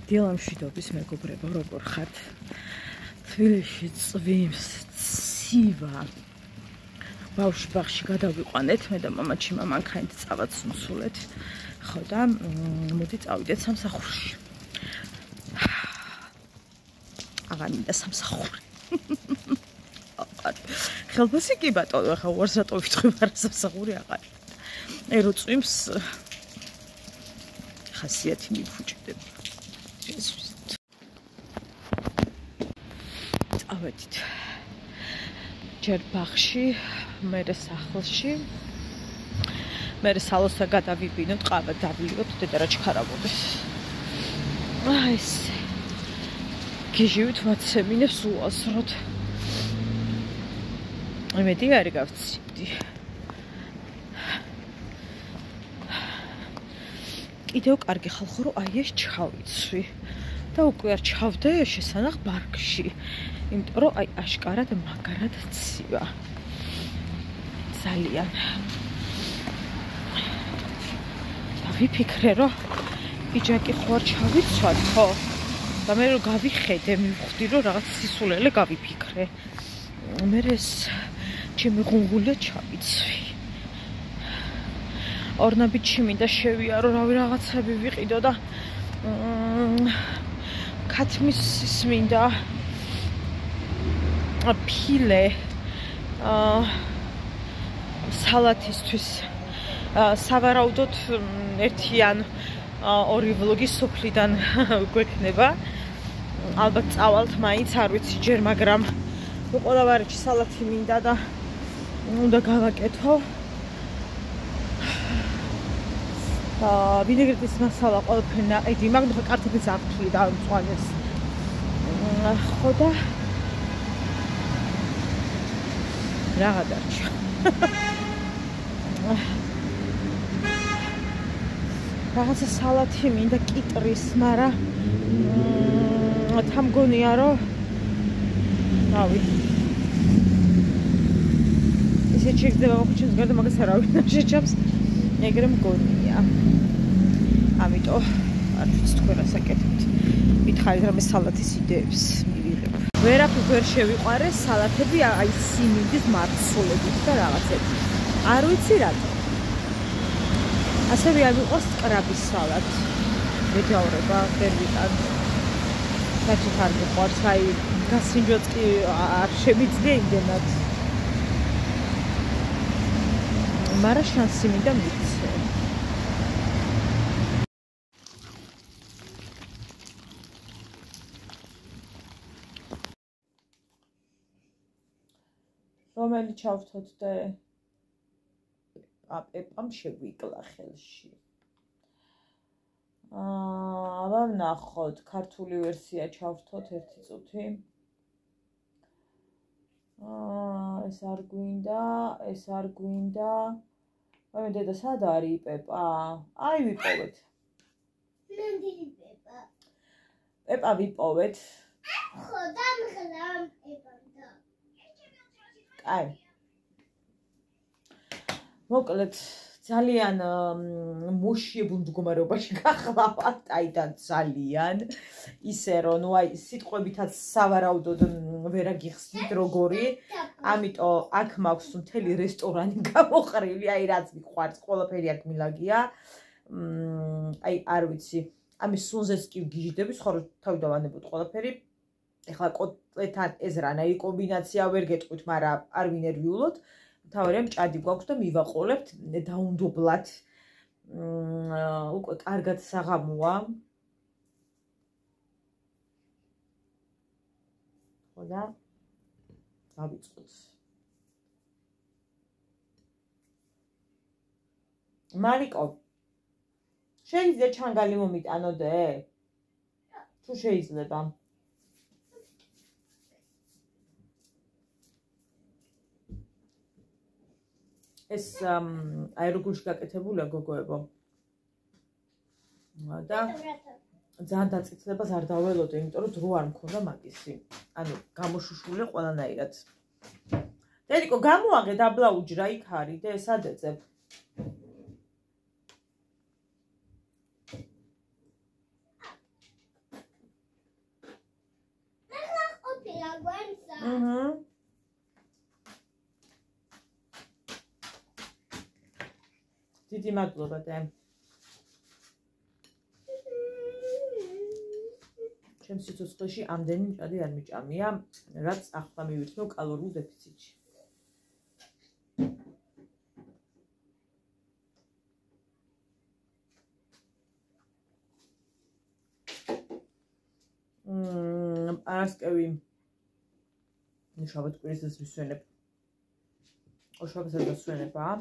დილამშვიდობის მეგობრებო, როგორ ხართ? თბილისში წვიმს, ცივა. ბავშვი ბაღში გადავიყვანეთ, მე და მამაჩიმა მანქანით წავად სუნსულეთ. ხო და მოდი წავიდეთ სამსახურში. აღარ მინდა სამსახური. ხელბასი კი ბატონო, ხა უარს რატო ვიტყვი, მაგრამ სამსახური აღარ. რო წვიმს ხასიათი მიფუჭდება. წავედით. ჯერ ბაღში, მერე სახლში. მერე სალოსა გადავიბინოთ, ყავა დავლიოთ, დედა რა ჩქარავდეს. აი ესე. გიჟივით მაცემინებს უასროთ. იმედი არ გავცივდი. კიდევ კარგი ხალხო რომ აი ეს ჩავიცვი და უკვე არ ჩავდე შესანახ ბარგში. იმიტომ რომ აი აშკარად მაგარად ცივა. ძალიან. დავიფიქრე რომ იჯაკი ხო არ ჩავიცვათ, ხო? და მე რომ გავიხედე, მივხვდი რომ რაღაც სისულელე გავიფიქრე. მე ეს ჩემი ღუნღულა ჩავიცვი. ორნაბიჩი მინდა შევიარო, რავი რაღაცები ვიყიდო და ქათმის მინდა ფილე სალათისთვის სავარაუდოდ ერთიან ორი ვლოგი სოფლიდან გვექნება. ალბათ წავალთ მაინც არ ვიცი ჯერ, მაგრამ უყოლავარიჩი სალათი მინდა და უნდა გავაკეთო. ვინეგრეტის მასალა ყველაფერი ნაყიდი, მაგრამ კარტოფილს არ ვთვლი და მწვანეს. ხო და რაღა დარჩა. რაღაცა სალათი მინდა კიტრის, მაგრამ თამგონია რომ რავი. ისე შეგდება მოხუჩენს გარდა მაგას არავინ არ შეჭამს. ეგრე მგონია. ამიტომ არ ვიცი თქვენ რას აკეთებთ. მითხარით რომ სალათის იდეებს მივიღებ. ვერაფერ ვერ შევიყვარე სალათები აი სიმინდის მარცვლებით და რაღაცები. არ ვიცი რატო. ასევე არ ვიყოს კრაბის სალათი. მეჯაურება ვერ ვიტან. საერთოდ არ მიყვარს, აი გასინჯოც კი არ შემიძლია იმდენად. მარა შანსი მინდა მიცე. რომელი ჩავთოთ და პეპამ შეგვიკლა ხელში. აბა ვნახოთ, ქართული ვერსია ჩავთოთ ერთი წუთი. ეს არ გვინდა, ეს არ გვინდა. აი დედა სად არის პეპა? აი ვიპოვეთ. ნამდვილი პეპა. პეპა ვიპოვეთ. ხო და მღლამ პეპა. აი. მოკლედ ძალიან მოშიებულ მდგომარეობაში გახლავთ, აი და ძალიან ისე რომ ნუ აი სიტყვებითაც სავარაუდოდ ვერ აგიხსნით როგორი, ამიტომ აქ მაქვს მთელი რესტორანი გამოყრილი, აი რაც მიყვარს, ყველაფერი აქ მილაგია. აი არ ვიცი, ამის სუნზეც კი გიჟდები, ხო თავი დავანებოთ ყველაფერი. ეხლა კოტლეტთან ეს რანაირი კომბინაცია ვერ გეტყვით, მაგრამ არ ვინერვიულოთ. თავარია მჭადი გვაქვს და მივაყოლებთ დაუნდობლად. უკვე კარგად საღამოა. ხო და დავიწყოთ. მარიკო, შეიძლება ჩანგალი მომიტანოდე? თუ შეიძლება. ეს აეროგულში გაკეთებულია გოგოებო. და ძალიან დაწიწლებას არ დაველოდე, იმიტომ რომ დრო არ მქონდა მაგისი. ანუ გამოშუშული ყველანაირად. დედიკო, გამოაღე დაბლა უჯრა იქ არის და ეს ადეწებ. დიდი მადლობა და ჩემს სიცოცხლეში ამდენი მჭადი არ მიჭამია, რაც ახლა მივიცნო კალორიულ დეფიციტში. არასკევი შაბათ კვირისას ვისვენებ. ოშაბათსაც ვისვენებაა.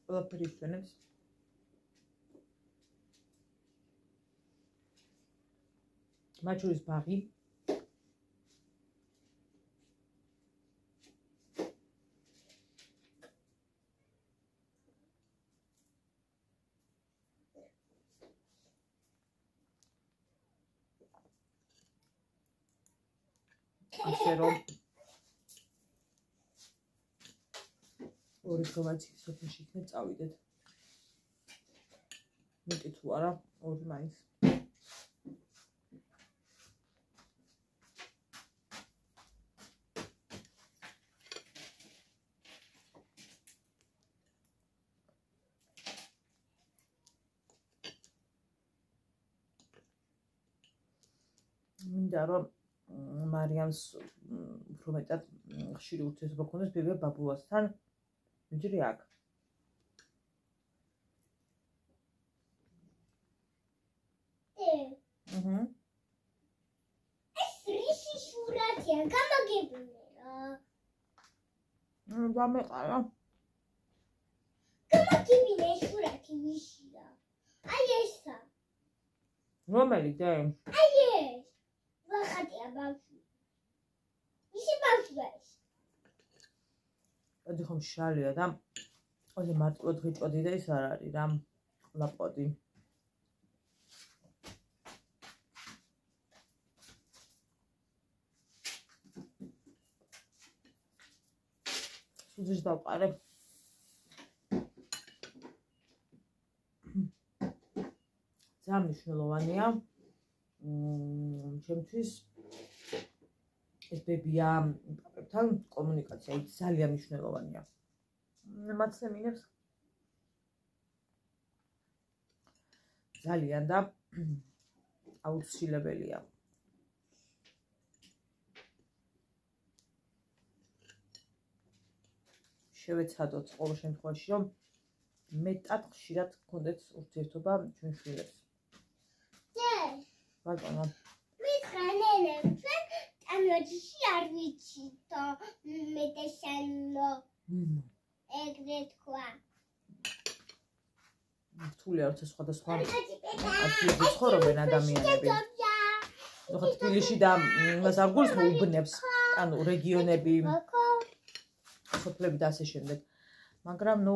ყველაფერი ვისვენებს. მათ შორის ბაღი. ასე რომ ორი ხომაცი სოფელში იქნებ წავიდეთ. მეტი თუ არა, ორი მაინც. მინდა რომ მარიამს უფრო მეტად ხშირი ურთიერთობა ქონდეს ბებია ბაბუასთან, ვიდრე აქ. ეს რისი სურათია, გამაგებინე რა. გამეყარა. გამაგებინე ეს სურათი ვიშია. აი ესა. რომელი და? აი ეს. ვახატია ბავშვი. ისი ბავშვი. ადი ხომ შალია და ოზე მარტივად ღიჭოდი და ის არ არის რა ლაპოდი. სუძის დავყარე. ძალიან მნიშვნელოვანია ჩემთვის ეს ბებია პაპებთან კომუნიკაცია ძალიან მნიშვნელოვანია. მაცემინებს ძალიან და აუცილებელია. შევეცადოთ ყოველ შემთხვევაში რომ მეტად ხშირად გქონდეთ ურთიერთობა ჩვენ შვილებს. ბატონო. მითხრანელებს ტანვაჯში არ ვიცითო მეტესანო. ეგრე თქვა. რთული არის სხვადასხვა ადგილებში ცხოვრობენ ადამიანები. ხო თბილისში და იმას არ გულისხმობ უბნებს, ანუ რეგიონები, სოფლები და ასე შემდეგ. მაგრამ ნუ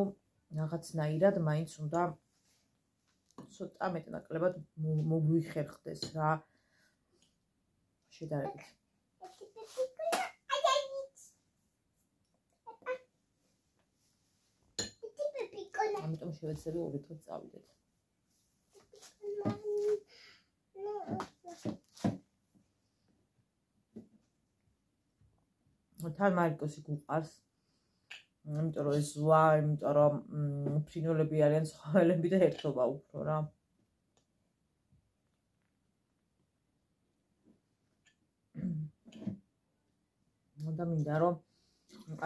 რაღაცნაირად მაინც უნდა ცოტა მეტნაკლებად მოგვიხერხდეს რა შედარებით. ამიტომ შევეცდები ორი დღე წავიდეთ. თან მარიკოსი გუყარს. იმიტომ რომ ეს ზღვა, იმიტომ რომ ფრინველები არიან ცხოველები და ერთობა უფრო რა. და მინდა რომ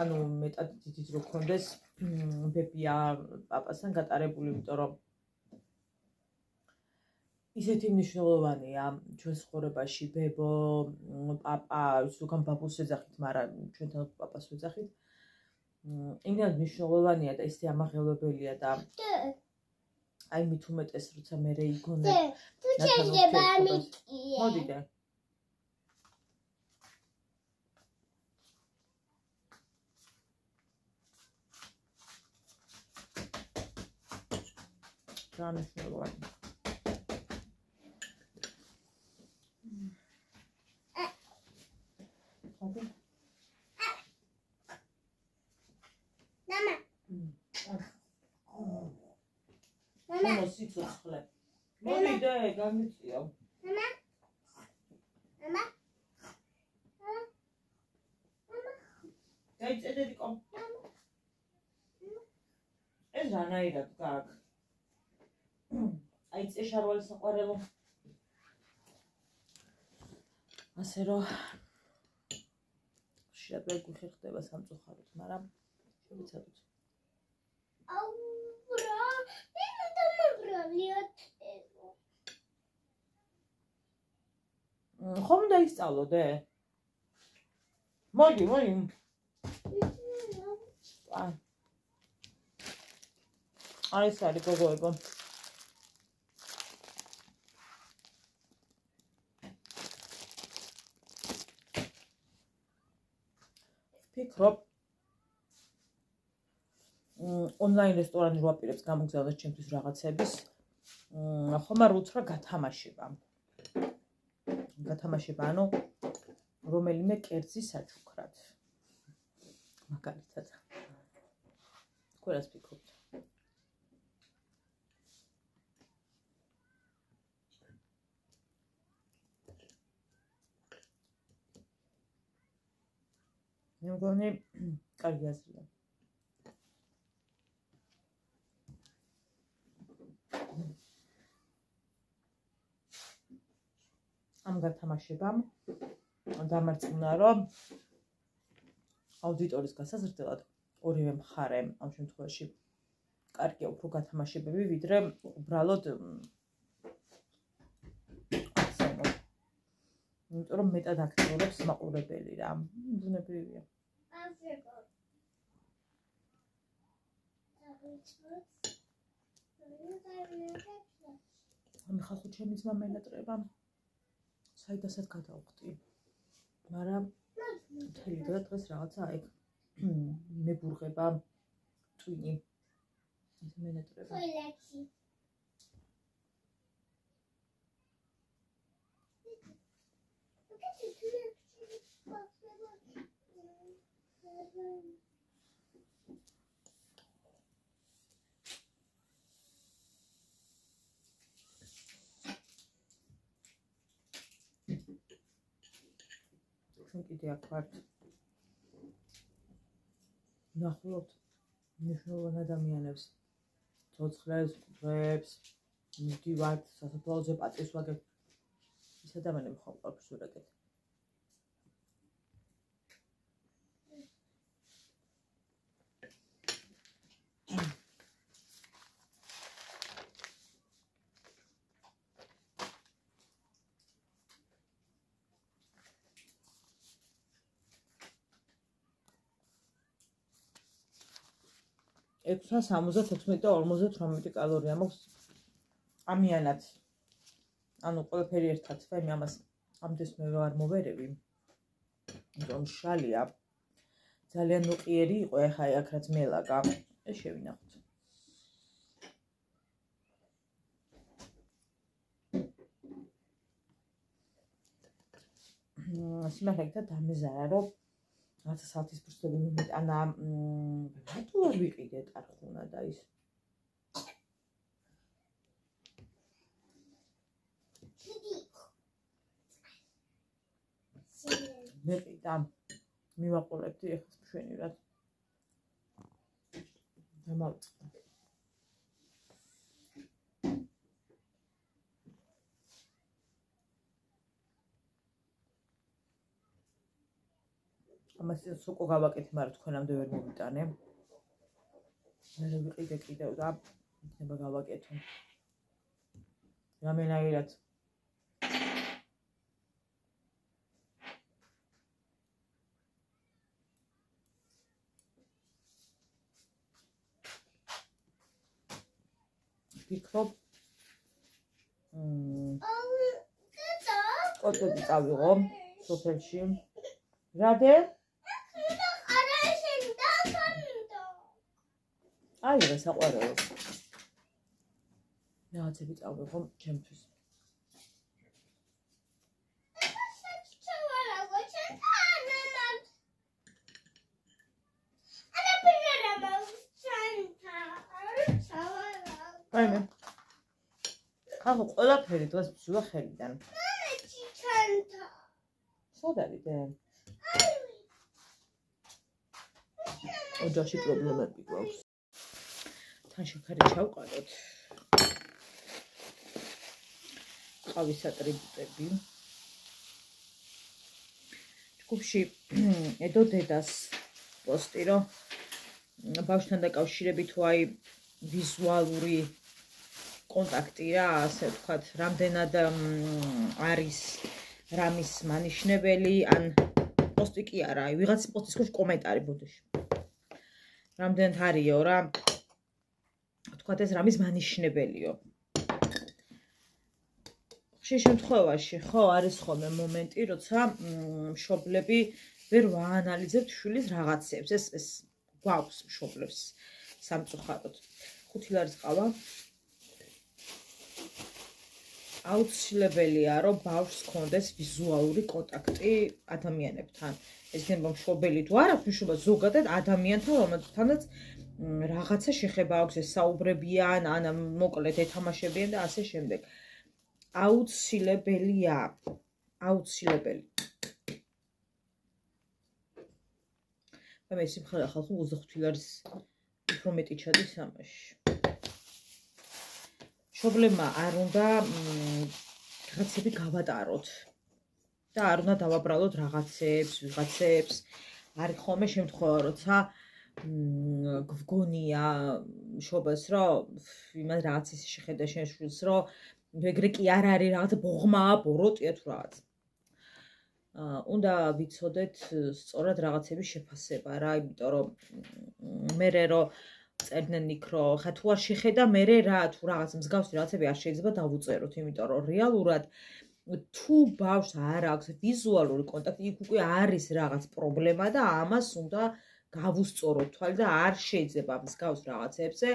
ანუ მეტად დიდიც რო გქონდეს ბებია პაპასთან გატარებული, იმიტომ რომ ისეთი მნიშვნელოვანია ჩვენს ცხოვრებაში ბებო, პაპა, ზოგან ბაბუს ეძახით, მაგრამ ჩვენთან პაპას ვეძახით. იმდენად მნიშვნელოვანია და ისე ამაღელვებელია და აი მით უმეტეს როცა მე რეიგონებ. თუ შეიძლება ამიტკიე. მოდიდე. ძალიან მნიშვნელოვანია. მამა სიცოცხლე. მოდიდე, გამიწიო. მამა. გაიწედედიკო. ეს რანაირად გაქვს? აი წეშარვალი საყვარელო. ასე რომ შეიძლება გვიხი ხდება სამწუხაროდ, მაგრამ შევიცადოთ. აუ ბრა, მე დამაბრალიოთ. ხომ დაისწავლოდე? მოდი. აი ეს არის გოგოებო. ფიქრობ ონლაინ რესტორანი რო აპირებს გამოგზავნოს ჩემთვის რაღაცების, ხომ არ უთხრა გათამაშება. ანუ რომელიმე კერძი საჩუქრად. მაგალითად. ყველას ფიქრობთ. მე მგონი კარგი აზრია. ამ გათამაშებამ დამარწმუნა, რომ აუდიტორის გასაზრდელად ორივე მხარე ამ შემთხვევაში კარგია უფრო გათამაშებები, ვიდრე უბრალოდ ახსენო. იმიტომ რომ მეტად აქტიურობს მაყურებელი რა. ბუნებრივია. ამ ხალხო ჩემი ძმა მენატრება. საიდასაც გადავხტი. მაგრამ მთელი დღეს რაღაცა ეგ მებურღება ტვინი. ეს მენატრება. კიდე აქ ვართ. ნახულობთ მნიშვნელოვან ადამიანებს, ცოცხლებს, მკვდრებს, მივდივართ სასაფლაოზე პატრის ვაგებ. ის ადამიანები ხომ ყოფს ურეკეთ. ექვსა 76 და 58 კალორია მაქვს ამიანად. ანუ ყველაფერი ერთად და მე ამას ამდენს მე არ მოვერევი. იმიტომ შალია. ძალიან ნუყიერი იყო, ეხა აქ რაც მელაგა. ეს შევინახოთ. სიმართლე დამეზარა, რომ რაცა საათის ფურცელი მომეტანა, რატო არ ვიყიდე ტარხუნა და ის. მეყიდა, მივაყოლებდი ეხლა მშვენივრად. დამავწყდა. ამას სოკო გავაკეთე, მაგრამ თქვენამდე ვერ მომიტანე. მე ვიყიდე კიდევ და იქნება გავაკეთო. რამენაირად ვფიქრობ კოტლეტი წავიღო სოფელში. რადე? აი რა საყვარელო. რაღაცები წავიღო ჩემთვის. აი მე. ხალხო ყველაფერი დღეს ვსულა ხელიდან. სად არის დე? ოჯახში პრობლემები გვაქვს. თან შაქარი ჩავყაროთ. ყავის ატრიბუტები. ჯგუფში ედო დედას პოსტი, რომ ბავშვთან დაკავშირებით თუ აი ვიზუალური კონტაქტი რა, ასე ვთქვათ, რამდენად არის რამის მანიშნებელი, ან პოსტი კი არა, აი ვიღაცის პოსტის ქვეშ კომენტარი ბოდიში. რამდენად არისო რა, ვთქვათ ეს რამის მანიშნებელიო. ხშირ შემთხვევაში ხო არის ხოლმე მომენტი, როცა მშობლები ვერ ვაანალიზებთ შვილის რაღაცებს. ეს გვაქვს მშობლებს სამწუხაროდ. 5 ლარის ყავა. აუცილებელია, რომ ბავშვს ჰქონდეს ვიზუალური კონტაქტი ადამიანებთან. ეს იქნება მშობელი თუ არა, მშობელი ზოგადად ადამიანთან, რომელთანაც რაღაცა შეხება აქვს, ეს საუბრებიან, ან მოკლედ ეთამაშებიან და ასე შემდეგ. აუცილებელია. აუცილებელი. და მე სიმხარა ხალხო 25 ლარის უფრო მეტი ჩადის ამაში. მშობლებმა არ უნდა რაღაცები გავატაროთ და არ უნდა დავაბრალოთ რაღაცებს, ვიღაცებს. არის ხოლმე შემთხვევა, როცა გვგონია მშობელს, რომ იმას რაღაც ისე შეხედა შენ შვილს, რომ ეგრე კი არ არის, რაღაც ბოღმაა, ბოროტია თუ რაღაც. უნდა ვიცოდეთ სწორად რაღაცების შეფასება რა, იმიტომ რომ მერე რომ წერდნენ იქ, რომ ხა თუ არ შეხედა, მერე რა, თუ რაღაც მსგავსი რაღაცები არ შეიძლება დავუწეროთ, იმიტომ რომ რეალურად თუ ბავშვს არ აქვს ვიზუალური კონტაქტი, იქ უკვე არის რაღაც პრობლემა და ამას უნდა გავუსწოროთ თვალი და არ შეიძლება მსგავს რაღაცებზე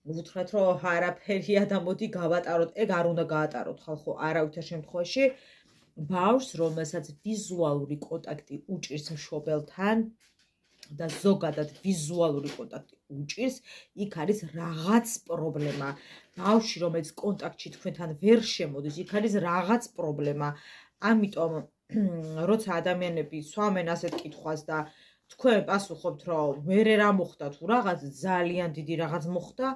ვუთხრათ, რომ არაფერია და მოდი გავატაროთ. ეგ არ უნდა გაატაროთ ხალხო არავითარ შემთხვევაში. ბავშვს, რომელსაც ვიზუალური კონტაქტი უჭირს მშობელთან და ზოგადად ვიზუალური კონტაქტი უჭირს, იქ არის რაღაც პრობლემა. ბავშვი, რომელიც კონტაქტში თქვენთან ვერ შემოდის, იქ არის რაღაც პრობლემა. ამიტომ, როცა ადამიანები სვამენ ასეთ კითხვას და თქვენ პასუხობთ, რომ მერე რა მოხდა თუ რაღაც ძალიან დიდი რაღაც მოხდა,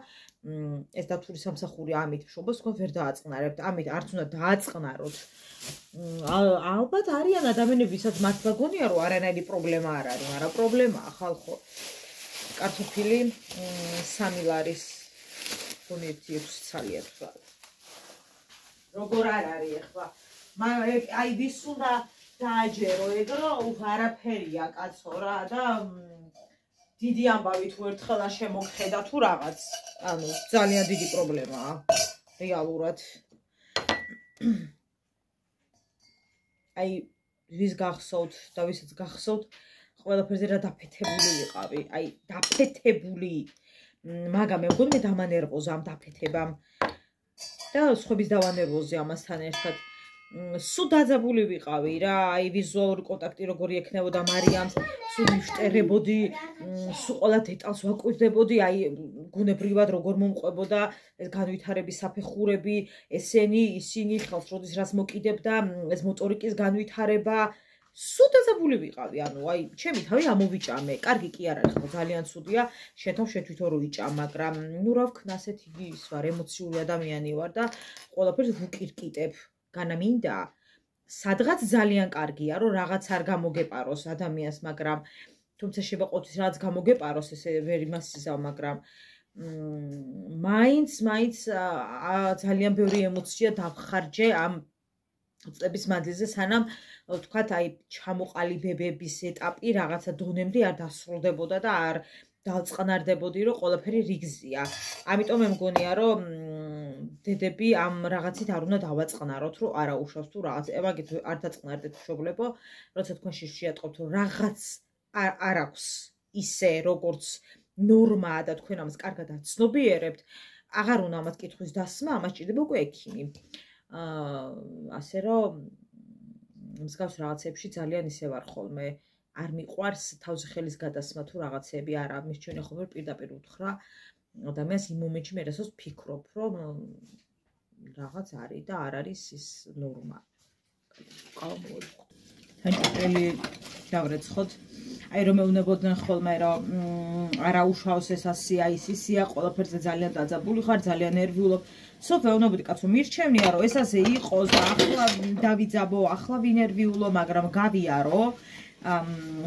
ეს დათვური სამსახური ამით მშობელს თქვენ ვერ დააწყნარებთ. ამით არც უნდა დააწყნაროთ. ალბათ არიან ადამიანები, ვისაც მათ გაგონია, რომ არანაირი პრობლემა არ არის, მაგრამ პრობლემაა ხალხო. კარტოფილი 3 ლარის გონი 6 ცალია თქვა. როგორ არ არის ახლა? აი ვის უნდა დააჯერო ეგ, რომ არაფერია კაცო რა და დიდი ამბავი თუ ერთხელ არ შემოგხედა თუ რაღაც. ანუ ძალიან დიდი პრობლემაა რეალურად. აი ვის გახსოვთ და ვისაც გახსოვთ, ყველაფერზე რა დაფეთებული ვიყავი. აი დაფეთებული. მაგრამ მე მგონი მე დამანერვოზა ამ დაფეთებამ და სხვების დავანერვოზე ამასთან ერთად. სულ დაძაბული ვიყავი რა, აი ვიზუალური კონტაქტი როგორი ექნებოდა მარიამს, სულ მივშტერებოდი, სულ ყველა დეტალს ვაკვირდებოდი, აი გუნებრივად როგორ მომყვებოდა ეს განვითარების საფეხურები, ისინი ხელს როდის რას მოკიდებდა, ეს მოტორიკის განვითარება, სულ დაძაბული ვიყავი, ანუ აი ჩემი თავი ამოვიჭამე. კარგი კი არ არის, ხო ძალიან ცუდია, შენ თავ შენ თვითონ რო ვიჭამ, მაგრამ ნუ რა ვქნა, ასეთი ის ვარ, ემოციური ადამიანი ვარ და ყველაფერს ვუკირკიტებ. განა მინდა სადღაც ძალიან კარგია, რომ რაღაც არ გამოგეპაროს ადამიანს, მაგრამ თუმცა შეიძლება ყოველთვის რაღაც გამოგეპაროს, ესე ვერ იმასიზავ, მაგრამ მაინც ძალიან ბევრი ემოცია დავხარჯე ამ წლების მანძილზე, სანამ ვთქვათ, აი ჩამოყალიბებების ეტაპი რაღაცა დონემდე არ დასრულდებოდა და არ დავწყნარდებოდი, რომ ყველაფერი რიგზია. ამიტომ მე მგონია, რომ დედები ამ რაღაცით არ უნდა დავაწყნაროთ, რომ არა უშავს თუ რაღაც. ევაგით არ დაწყნარდეთ მშობლებო, როცა თქვენ შიში ატყობთ, რომ რაღაც არ აქვს ისე, როგორც ნორმაა და თქვენ ამას კარგად აცნობიერებთ, აღარ უნდა ამათ კითხვის დასმა, ამას ჭირდება უკვე ექიმი. ასე რომ მსგავს რაღაცებში ძალიან ისე ვარ ხოლმე, არ მიყვარს თავზე ხელის გადასმა თუ რაღაცები არა, მის ჩვენი ხოლმე პირდაპირ უთხრა ადამიანს იმ მომენტში მე რასაც ვფიქრობ, რომ რაღაც არის და არ არის ის ნორმა. ყავა მოვიხოთ. თანჭყელი დავრეცხოთ. აი რომ მეუნებოდნენ ხოლმე რომ არა უშავს ეს ასია ის ისია ყველაფერზე ძალიან დაძაბული ხარ ძალიან ნერვიულობ სულ მეუნებოდი კაცო მირჩევნია რომ ეს ასე იყოს და ახლა დავიძაბო ახლა ვინერვიულო მაგრამ გავიარო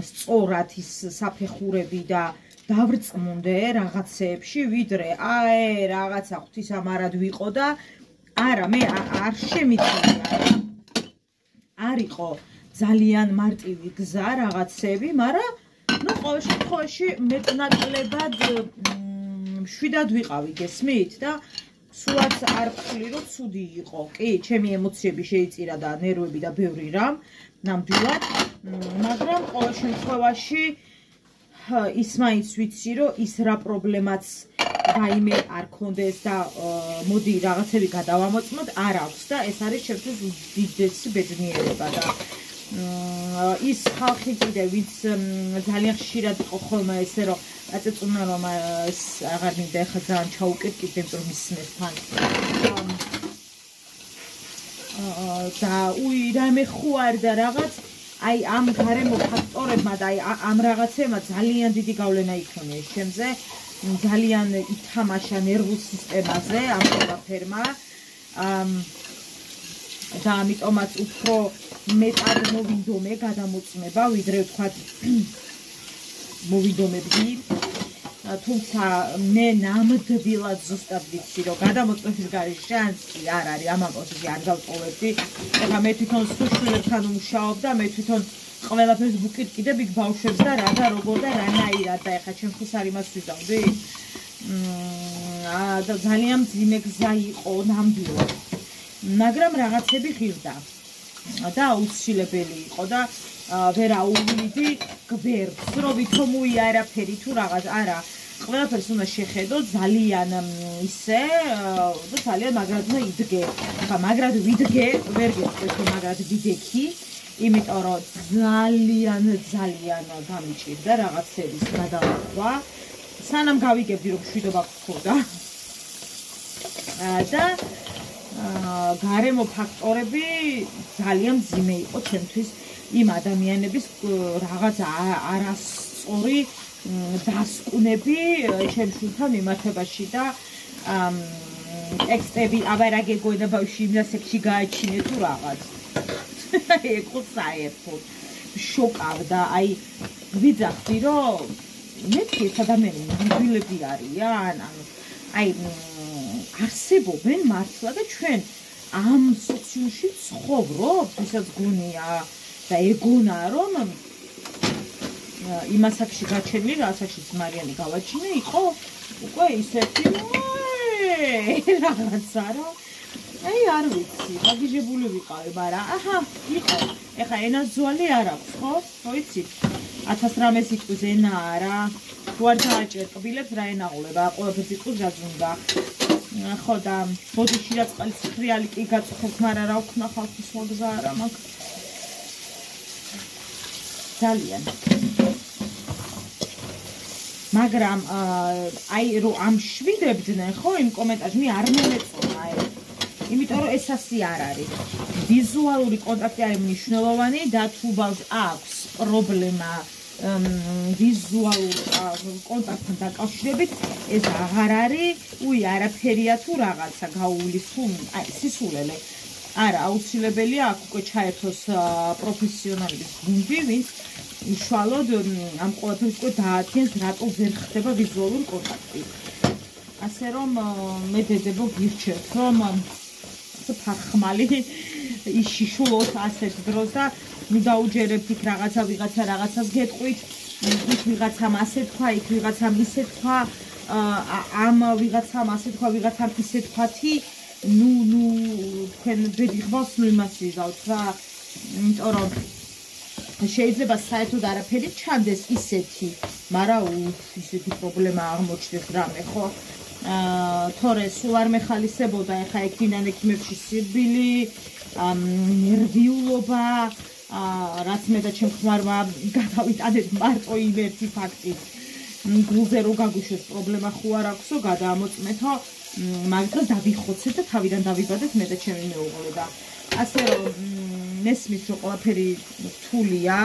სწორად ის საფეხურები და დავრწმუნდე რაღაცეებში ვიდრე აი რაღაცა ღვთისამარად ვიყო და არა მე არ შემიძლია არ იყო ძალიან მარტივი გზა რაღაცები, მაგრამ ნუ ყოველ შემთხვევაში მეტნაკლებად შვიდად ვიყავი გესმით და სულაც არ ვთვლი რომ ცუდი იყო. კი, ჩემი ემოციები შეიწირა და ნერვები და ბევრი რამ ნამდვილად, მაგრამ ყოველ შემთხვევაში ის მაინც ვიცი რომ ის რა პრობლემაც რაიმე არ კონდეს და მოდი რაღაცები გადავამოწმოთ არ აქვს და ეს არის ჩემთვის უდიდესი ბედნიერება და ის ხალხი კიდე ვინც ძალიან ხშირად იყო ხოლმე ესე რომ აწეწუნა რომ ეს აღარ მინდა ახლა ძალიან ჩაუკეტკით იმიტომ რომ მისმეს თან და უი რამე ხوار და რაღაც აი ამ გარემო ფაქტორებმა და აი ამ რაღაცებმა ძალიან დიდი გავლენა იქონია ჩემზე ძალიან ითამაშა ნერვულ სისტემაზე ამ ყველაფერმა და ამიტომაც უფრო მეტად მოვიდომე გადამოწმება ვიდრე ვთქვათ მოვიდომებდი თუმცა მე ნამდვილად ზუსტად ვიცი რომ გადამოწმების გარეშე შანსი არ არის ამ ამბავში არ გავწოვებდი ეხლა მე თვითონ სულშვილებთან ვმუშაობ და მე თვითონ ყველაფერს ვუკიდკიდებ იქ ბავშვებს და რა და როგორ და რანაირად და ეხლა ჩემთვის არ იმას ვიზავდი და ძალიან მძიმე გზა იყო ნამდვილად მაგრამ რაღაცები ღირდა და აუცილებელი იყო და ვერ აუვლიდი გვერდს რომ ვითომ უიარაფერი თუ რაღაც არა ყველაფერს უნდა შეხედო ძალიან ისე და ძალიან მაგრად უნდა იდგე ხა მაგრად ვიდგე ვერ გეტყვით რომ მაგრად ვიდექი იმიტომ რომ ძალიან გამიჭირდა რაღაცების გადავაყვა სანამ გავიგებდი რომ მშვიდობა გქონდა და გარემო ფაქტორები ძალიან მძიმე იყო ჩემთვის იმ ადამიანების რაღაც არასწორი დასკვნები ჩემ შვილთან მიმართებაში და ტექსტები აბა რა გეგონა ბავშვი იმ ასაკში გააჩინე თუ რაღაც ეკო საერთოდ შოკავდა აი ვიძახდი რომ მეთქი ეს ადამიანები ნამდვილები არიან ანუ აი არსებობენ მართლა და ჩვენ ამ სოციუმში ცხოვრობ ვისაც გონია და ეგონა რომ იმ ასაკში გაჩენილი ასაკში მარიანი გავაჩინე იყო უკვე ისეთი რაღაცა რომ აი არ ვიცი მაგიჟებული ვიყავი მაგრამ აჰა იყო ეხა ენას ძვალი არ აქვს ხო ვიცით 1000 რამეს იტყვის ენა არა თუ არ დააჭერ კბილებს რა ენაღლება ყველაფერს იტყვის გაძუნდა ხო და ბოდიში რაც ყალის ფრიალი კი გაწუხებს მაგრამ რა ვქნა ხალხის მოგზა არა მაგ ძალიან მაგრამ აი რომ ამ შვიდებდნენ ხო იმ კომენტარში მე არ მომეწონა აი იმიტომ რომ ეს ასე არ არის ვიზუალური კონტაქტი არის მნიშვნელოვანი და თუ ბავშვს აქვს პრობლემა ვიზუალურ კონტაქტთან დაკავშირებით ეს აღარ არის უი არაფერია თუ რაღაცა გაუვლის თუ აი სისულელე არა აუცილებელია აქ უკვე ჩაერთოს პროფესიონალების გუნდი ვინც უშუალოდ ამ ყველაფერს უკვე დაადგენს რატო ვერ ხდება ვიზუალური კონტაქტი ასე რომ მე დედებო გირჩევთ რომ ფახმალი იშიშულოთ ასეთ დროს და ნუ დაუჯერებთ იქ რაღაცა ვიღაცა რაღაცას გეტყვით იქ ვიღაცამ ასე თქვა იქ ვიღაცამ ისე თქვა ამ ვიღაცამ ასე თქვა ვიღაცამ ისე თქვათი ნუ თქვენ ბედი ხვალს ნუ იმას ვიზავთ რა იმიტომ რომ შეიძლება საერთოდ არაფერი ჩანდეს ისეთი მაგრამ ისეთი პრობლემა აღმოჩნდეს რამე ხო თორე სულ არ მეხალისებოდა ეხა ექიმიდან ექიმებში სირბილი ნერვიულობა რაც მე და ჩემ ხმარმა გადავიტანეთ მარტო იმ ერთი ფაქტით გულზე რო გაგუშვეს პრობლემა ხო არ აქვსო გადაამოწმეთო მაგას დავიხოცეთ და თავიდან დავიბადეთ მე და ჩემი მეუღლე და ასე რომ მესმის რომ ყველაფერი რთულია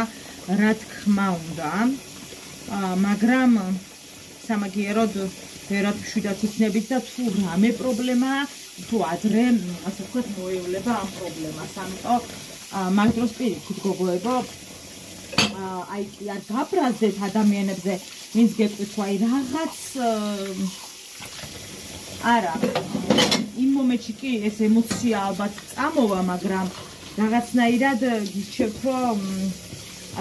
რა თქმა უნდა მაგრამ სამაგიეროდ ვერად მშვიდად იქნებით და თუ რამე პრობლემაა, თუ ადრე, ასე ვთქვათ, მოევლება ამ პრობლემას. ამიტომ მაგ დროს პირიქით გოგოებო, აი არ გაბრაზდეთ ადამიანებზე, ვინც გეტყვით, აი რაღაც არა, იმ მომენტში კი ეს ემოცია ალბათ წამოვა, მაგრამ რაღაცნაირად გიჩვენებთ, რომ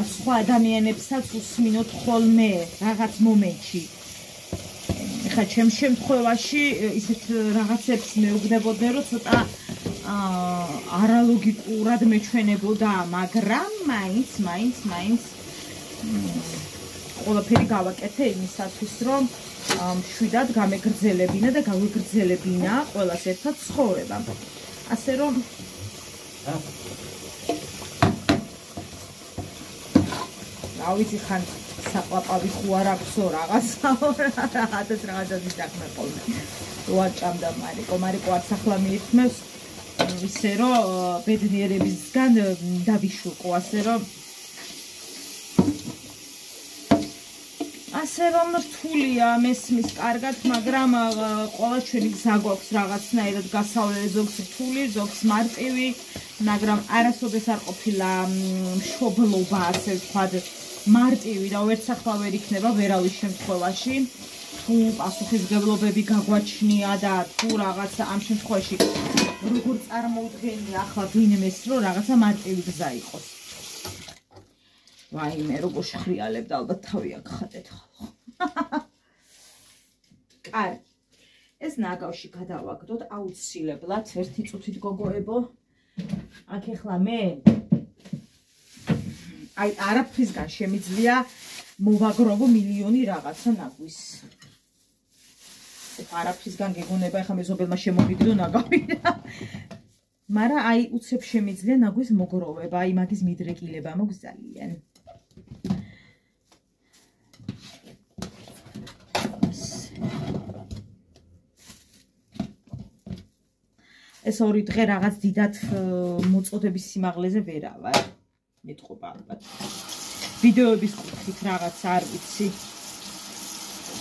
სხვა ადამიანებსაც უსმინოთ ხოლმე რაღაც მომენტში. ეხლა ჩემ შემთხვევაში ისეთ რაღაცებს მეუგდებოდნენ, რომ ცოტა არალოგიკურად მეჩვენებოდა, მაგრამ მაინც ყველაფერი გავაკეთე იმისათვის, რომ მშვიდად გამეგრძელებინა და გავეგრძელებინა ყველას ერთად ცხოვრება. ასე რომ რა ვიცი, ხან საყვაპავი ხო არ აქვსო რაღაცას ისახმე ხოლმე. როარ ჭამდა მარიკო არც ახლა მიირთმევს ისე რომ ბედნიერებისგან დავიშურყო, ასე რომ რთულია მესმის კარგად, მაგრამ ყველა ჩვენი გზა გვაქვს რაღაცნაირად გასავლელი, ზოგს რთული, ზოგს მარტივი, მაგრამ არასოდეს არ ყოფილა მშობლობა, ასე ვთქვათ, მარტივი და ვერცახლა ვერ იქნება ვერავის შემთხვევაში. თუ პასუხისმგებლობები გაგვაჩნია და თუ რაღაცა ამ შემთხვევაში როგორ წარმოუდგენია ახლა ვინმეს, რომ რაღაცა მარტივი გზა იყოს. ვაიმე, როგორ შეხრიალებდა, ალბათ თავი აგხატეთ ხოლმე. კარგი. ეს ნაგავში გადავაგდოთ აუცილებლად ერთი წუთით გოგოებო. აქ ახლა მე აი არაფრისგან შემიძლია მოვაგროვო მილიონი რაღაცა ნაგვის. არაფრისგან გეგონება ახლა მეზობელმა შემოგიგდო ნაგავი. მაგრამ აი უცებ შემიძლია ნაგვის მოგროვება, აი მაგის მიდრეკილება მოგზალიან. ეს ორი დღე რაღაც დიდად მოწოდების სიმაღლეზე ვერა ვარ. მეტყობა ალბათ. ვიდეოების კუთხით რაღაც არ ვიცი.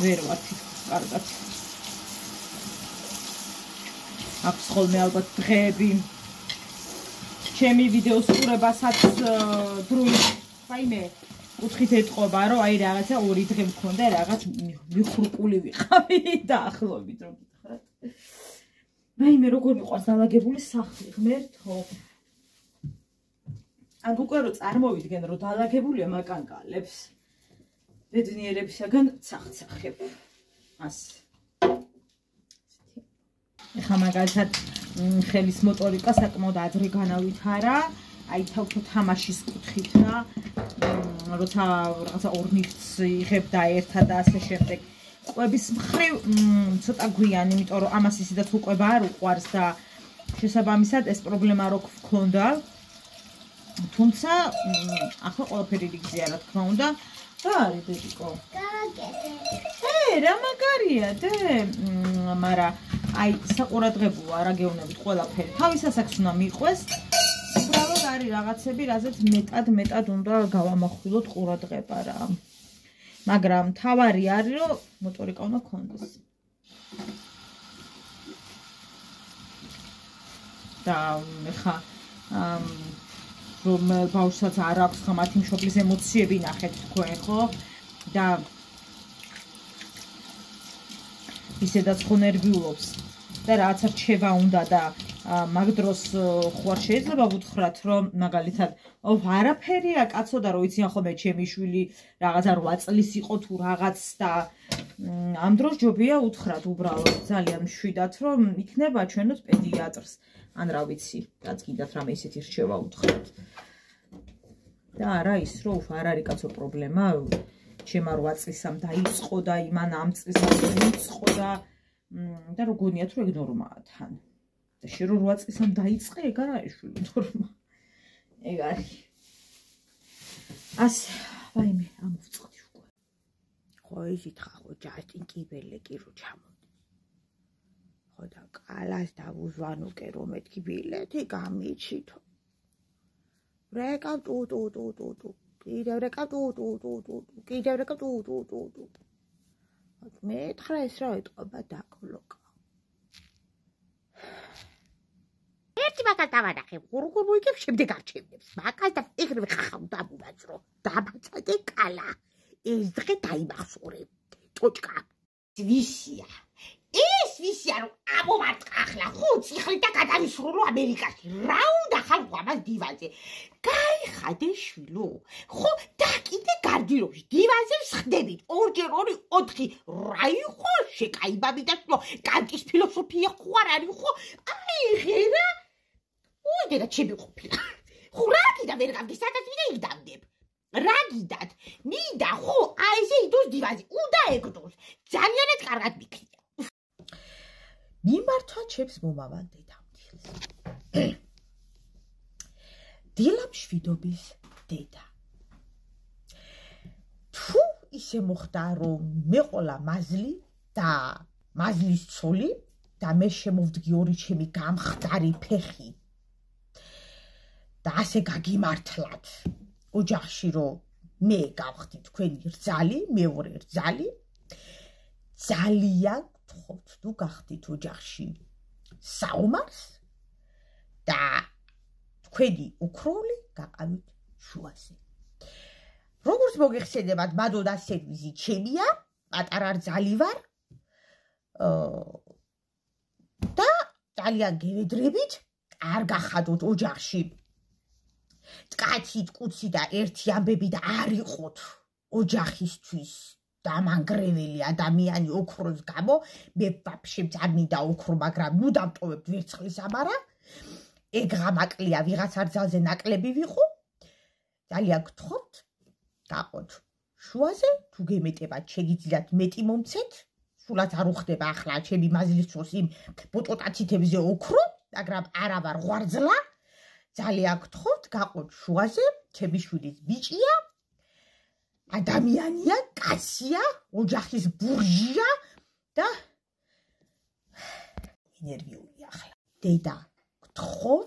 ვერ ვარ თითქოს კარგად. აქვს ხოლმე ალბათ დღეები. ჩემი ვიდეოს ყურებასაც დროის ვაიმე კუთხით ეტყობა, რომ აი რაღაცა ორი დღე მქონდა, რაღაც მიხურკული ვიყავი დაახლოებით რომ გითხრათ. ვაიმე როგორ მიყვარს დალაგებული სახლი, ღმერთო. ან უკვე რომ წარმოვიდგენ, რომ დალაგებულია მაკანკალებს, ბედნიერებისაგან ცახცახებ. ასე. ეხლა მაგალითად ხელის მოტორიკა საკმაოდ ადრე განავითარა, აი თავთო თამაშის კუთხით და როცა რაღაცა ორნითს იღებ და ერთად და ასე შემდეგ. ყვების მხრივ ცოტა გვიანი, იმიტომ რომ ამას ისედაც უყვება არ უყვარს და შესაბამისად ეს პრობლემა რო გქონდა. თუმცა ახლა ყველაფერი რიგზეა, რა თქმა უნდა. რა არის ბებიკო? რა მაგარია და მაგრამ აი საყურადღებოა რა გეუბნებით ყველაფერი. თავის ასაკს უნდა მიყვეს. უბრალოდ არის რაღაცები, რაზეც მეტად უნდა გავამახვილოთ ყურადღება რა. მაგრამ თავარი არის, რომ მოტორიკა უნდა გქონდეს. და ეხა რომ ბავშვსაც არ აქვს ხა მათი მშობლის ემოციები ნახეთ თქვენ, ხო? და ისედაც ხო ნერვიულობს და რაღაცა რჩევა უნდა და მაგ დროს ხო არ შეიძლება ვუთხრათ, რომ მაგალითად არაფერია კაცო და რო იციან ხოლმე ჩემი შვილი რაღაცა 8 წლის იყო თუ რაღაც და ამ დროს ჯობია უთხრათ უბრალოდ ძალიან მშვიდად, რომ იქნება ჩვენოთ პედიატრს. ან რა ვიცი, რაც კიდათ რამე ისეთი რჩევა უთხრათ. და არა ის, რომ არ არის კაცო პრობლემა, ჩემ 8 წლისამ დაიწყო და იმან ამ წლისამ დაიწყო და როგორიათ, რომ ეგ ნორმაა თან. და შე რო 8 წლისამ დაიწყე, ეგ არ არის შვილი ნორმა. ეგ არის. ასე, ვაიმე, ამოვწყდი უკვე. ხო იზითხა ხო ჯასტინ კიბელეკი რო ჩამოდი. ხო და კალას დავუზვანო კე რომ მეთქი ბილეთი გამიჩითო. რეკა ტუ. კიდევ რეკა ტუ კიდევ რეკა ტუ მე თხარა ეს რა ეტყობა დაკლოკა ერთი მაგას დავანახე გურგურ მოიგებ შემდეგ არჩევნებს მაგას და ეგრევე ხახავ დამუბაძრო დამაწადე კალა ეს დღე დაიმახსოვრე ტოჭკა ვისია ეს ვისია რომ ამოვარტყა ახლა ხო ციხრით და გადავისრულო ამერიკაში რა უნდა ხარ ამას დივანზე გაიხადე შვილო ხო და კიდე გარდირობში დივანზეც ხდებით 2x2 4 რა იყო შეკაიბამი და ხო კანტის ფილოსოფია ხო არ არის ხო აი ღერა ой და ჩემი ყოფილა ხო რა კიდე ვერ გავდი სადაც ვიდა იქ დავდებ რა გიდათ მინდა ხო აი ესე იდოს დივანზე უნდა ეგდოს ძალიანაც კარგად მიქნია მიმართვა ჩემს მომავალ დედამთილს დილამშვიდობის დედა თუ ისე მოხდა რომ მეყოლა მაზლი და მაზლის ცოლი და მე შემოვდგი ორი ჩემი გამხდარი ფეხი და ასე გაგიმართლათ ოჯახში რომ მე გავხდი თქვენი რძალი მეორე რძალი ძალიან გთხოვთ თუ გახდით ოჯახში საომარს და თქვენი უქროული გაყავით შუაზე როგორც მოგეხსენებათ მადოდა სერვიზი ჩემია პატარა რძალი ვარ და ძალიან გევედრებით არ გახადოთ ოჯახში ტკაცით კუცი და ერთი ამბები და არ იყოთ ოჯახისთვის დამანგრეველი ადამიანი ოქროს გამო მე ვაფშე არ მინდა ოქრო მაგრამ ნუ დამტოვებთ ვერცხლის ამარა ეგ გამაკლია ვიღაცა რძალზე ნაკლები ვიყო ძალიან გთხოვთ გაყოთ შუაზე თუ გემეტებათ შეგიძლიათ მეტი მომცეთ სულაც არ უხდება ახლა ჩემი მაზლის წოს იმ ბოტოტაცითებზე ოქრო მაგრამ არა ვარ ღვარძლა ძალიან გთხოვთ გაყოთ შუაზე ჩემი შვილის ბიჭია ადამიანია, კაცია, ოჯახის ბურჟია და ენერგიული ახლა. დედა, გთხოვ,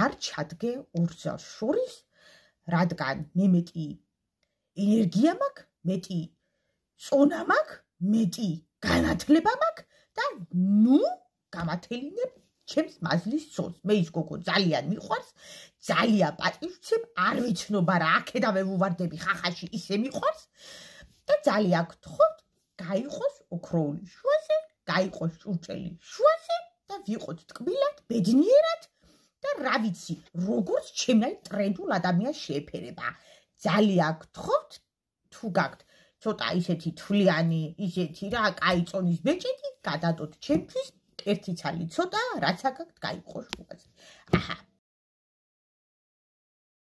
არ ჩადგე ორ ძალს შორის, რადგან მე მეტი ენერგია მაქვს, მეტი წონა მაქვს, მეტი განათლება მაქვს და ნუ გამათელინებ ჩემს მაზლის ცოლს. მე ის გოგო ძალიან მიყვარს, ძალიან პატივცემ, არ ვიცნობა რა, აქედავე ვუვარდები ხახაში ისე მიყვარს და ძალიან გთხოვთ, გაიყოს ოქროული შუაზე, გაიყოს ჭურჭელი შუაზე და ვიყოთ ტკბილად, ბედნიერად და რა ვიცი, როგორც ჩემნაირ ტრენდულ ადამიანს შეეფერება. ძალიან გთხოვთ, თუ გაქვთ ცოტა ისეთი თვლიანი, ისეთი რა, კაი წონის ბეჭედი, გადადოთ ჩემთვის ერთი ცალი ცოტა, რაც აქ გაიყოს შუაზე. აჰა